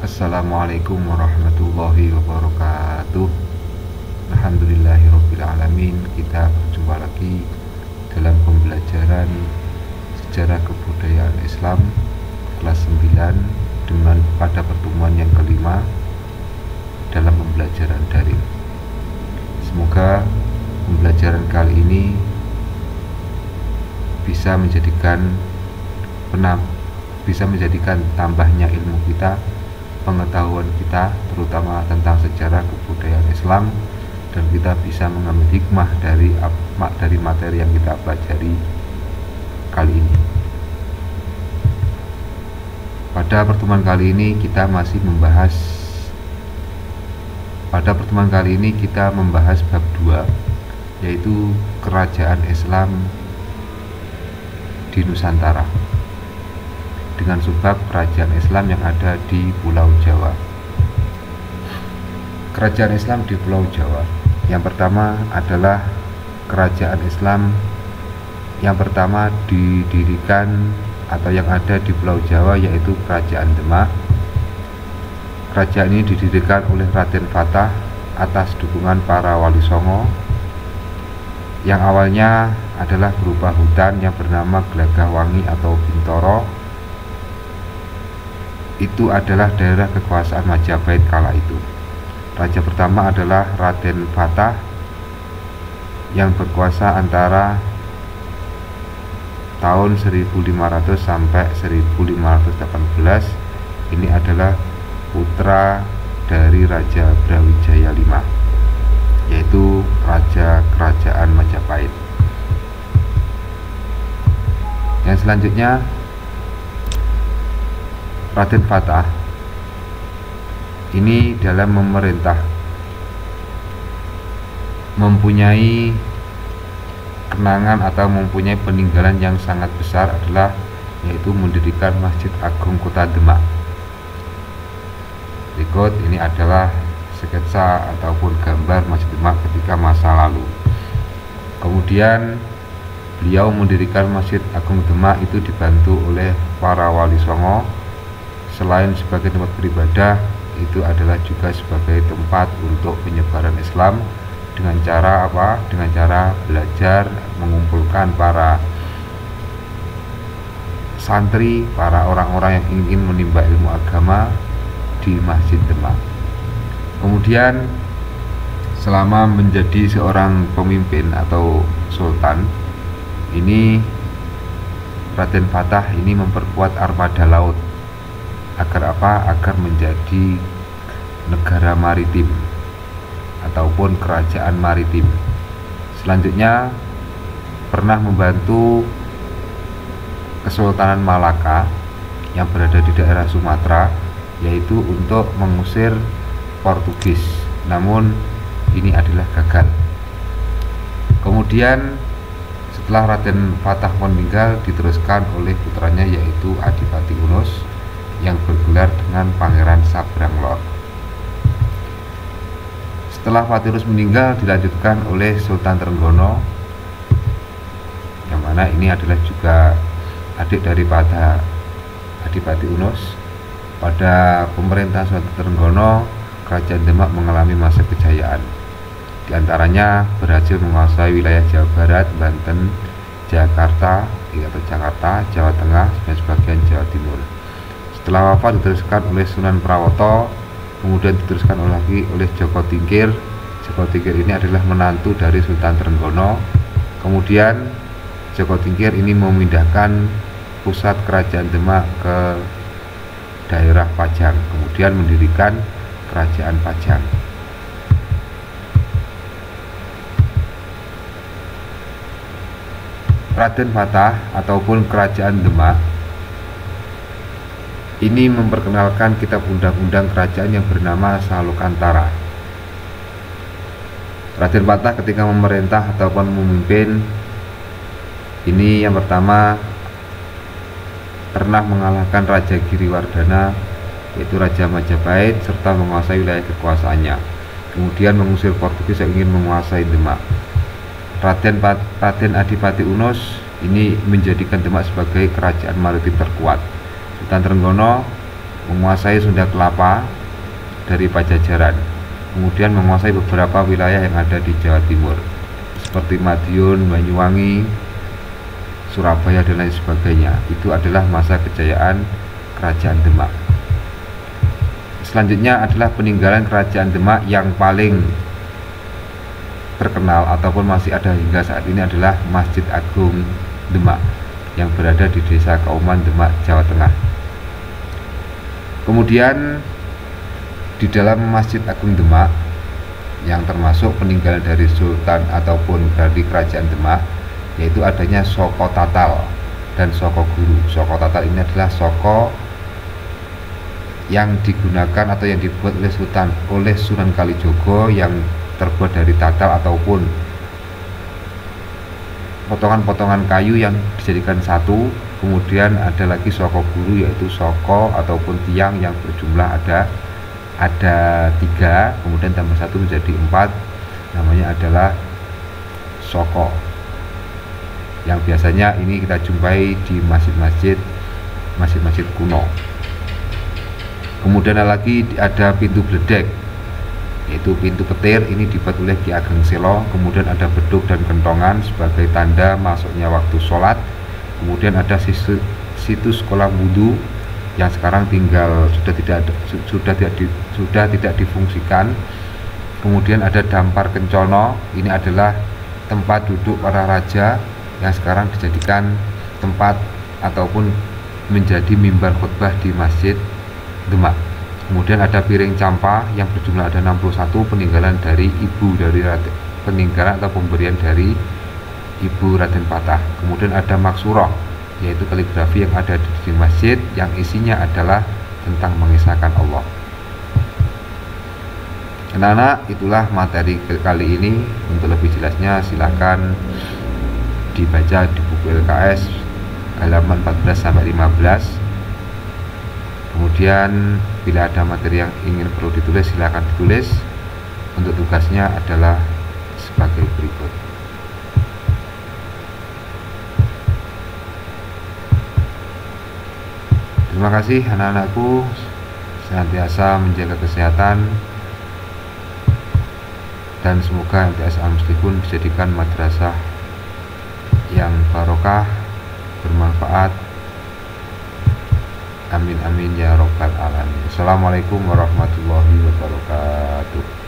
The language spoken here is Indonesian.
Assalamualaikum warahmatullahi wabarakatuh. Alhamdulillahirrabbilalamin. Kita berjumpa lagi dalam pembelajaran sejarah kebudayaan Islam kelas 9 dengan pada pertemuan yang kelima dalam pembelajaran daring. Semoga pembelajaran kali ini bisa menjadikan tambahnya ilmu kita, pengetahuan kita terutama tentang sejarah kebudayaan Islam, dan kita bisa mengambil hikmah dari materi yang kita pelajari kali ini. Pada pertemuan kali ini kita membahas bab 2, yaitu kerajaan Islam di Nusantara, dengan subbab kerajaan Islam yang ada di Pulau Jawa. Kerajaan Islam di Pulau Jawa, yang pertama adalah kerajaan Islam yang pertama didirikan atau yang ada di Pulau Jawa, yaitu Kerajaan Demak. Kerajaan ini didirikan oleh Raden Fatah atas dukungan para Wali Songo, yang awalnya adalah berupa hutan yang bernama Gelagahwangi atau Bintoro. Itu adalah daerah kekuasaan Majapahit kala itu. Raja pertama adalah Raden Fatah yang berkuasa antara tahun 1500 sampai 1518. Ini adalah putra dari Raja Brawijaya V, yaitu Raja Kerajaan Majapahit. Yang selanjutnya, Raden Fatah ini dalam memerintah mempunyai kenangan atau mempunyai peninggalan yang sangat besar, adalah yaitu mendirikan Masjid Agung Kota Demak. Berikut ini adalah sketsa ataupun gambar Masjid Demak ketika masa lalu. Kemudian beliau mendirikan Masjid Agung Demak itu dibantu oleh para Wali Songo. Selain sebagai tempat beribadah, itu adalah juga sebagai tempat untuk penyebaran Islam. Dengan cara apa? Dengan cara belajar, mengumpulkan para santri, para orang-orang yang ingin menimba ilmu agama di Masjid Demak. Kemudian selama menjadi seorang pemimpin atau sultan, ini Raden Fatah ini memperkuat armada laut. Agar apa? Agar menjadi negara maritim ataupun kerajaan maritim. Selanjutnya pernah membantu Kesultanan Malaka yang berada di daerah Sumatera, yaitu untuk mengusir Portugis. Namun ini adalah gagal. Kemudian setelah Raden Fatah meninggal, diteruskan oleh putranya, yaitu Adipati Unus, yang bergelar dengan Pangeran Sabranglor. Setelah Fatirus meninggal, dilanjutkan oleh Sultan Trenggono, yang mana ini adalah juga adik daripada Adipati Unus. Pada pemerintahan Sultan Trenggono, Kerajaan Demak mengalami masa kejayaan. Di antaranya berhasil menguasai wilayah Jawa Barat, Banten, Jakarta, Jawa Tengah, dan sebagian Jawa Timur. Setelah wafat diteruskan oleh Sunan Prawoto, kemudian diteruskan lagi oleh Joko Tingkir. Joko Tingkir ini adalah menantu dari Sultan Trenggono. Kemudian Joko Tingkir ini memindahkan pusat kerajaan Demak ke daerah Pajang, kemudian mendirikan Kerajaan Pajang. Raden Fatah ataupun Kerajaan Demak ini memperkenalkan kitab undang-undang kerajaan yang bernama Salukantara. Raden Fatah ketika memerintah ataupun memimpin ini, yang pertama pernah mengalahkan Raja Giriwardana, yaitu Raja Majapahit, serta menguasai wilayah kekuasaannya. Kemudian mengusir Portugis yang ingin menguasai Demak. Raden Adipati Unus ini menjadikan Demak sebagai kerajaan maritim terkuat. Sultan Trenggono menguasai Sunda Kelapa dari Pajajaran, kemudian menguasai beberapa wilayah yang ada di Jawa Timur seperti Madiun, Banyuwangi, Surabaya dan lain sebagainya. Itu adalah masa kejayaan Kerajaan Demak. Selanjutnya adalah peninggalan Kerajaan Demak yang paling terkenal ataupun masih ada hingga saat ini adalah Masjid Agung Demak yang berada di Desa Kauman, Demak, Jawa Tengah. Kemudian di dalam Masjid Agung Demak yang termasuk peninggalan dari Sultan ataupun dari Kerajaan Demak, yaitu adanya Soko Tatal dan Soko Guru. Soko Tatal ini adalah soko yang digunakan atau yang dibuat oleh Sunan Kalijogo yang terbuat dari tatal ataupun potongan-potongan kayu yang dijadikan satu. Kemudian ada lagi Soko Guru, yaitu soko ataupun tiang yang berjumlah ada 3, kemudian tambah 1 menjadi 4, namanya adalah soko, yang biasanya ini kita jumpai di masjid-masjid kuno. Kemudian lagi ada pintu bledek, yaitu pintu petir, ini dibuat oleh Ki Ageng Selo. Kemudian ada beduk dan kentongan sebagai tanda masuknya waktu sholat. Kemudian ada situs kolam wudhu yang sekarang sudah tidak difungsikan. Kemudian ada dampar kencono, ini adalah tempat duduk para raja yang sekarang dijadikan tempat ataupun menjadi mimbar khutbah di Masjid Demak. Kemudian ada piring campa yang berjumlah ada 61, peninggalan dari peninggalan atau pemberian dari Ibu Raden Patah. Kemudian ada maksurah, yaitu kaligrafi yang ada di masjid yang isinya adalah tentang mengisahkan Allah. Anak-anak, itulah materi kali ini. Untuk lebih jelasnya silakan dibaca di buku LKS halaman 14-15. Kemudian bila ada materi yang ingin perlu ditulis, silakan ditulis. Untuk tugasnya adalah sebagai berikut. Terima kasih anak-anakku, senantiasa menjaga kesehatan, dan semoga MTS Al-Muslimun dijadikan madrasah yang barokah, bermanfaat. Amin amin ya robbal alamin. Assalamualaikum warahmatullahi wabarakatuh.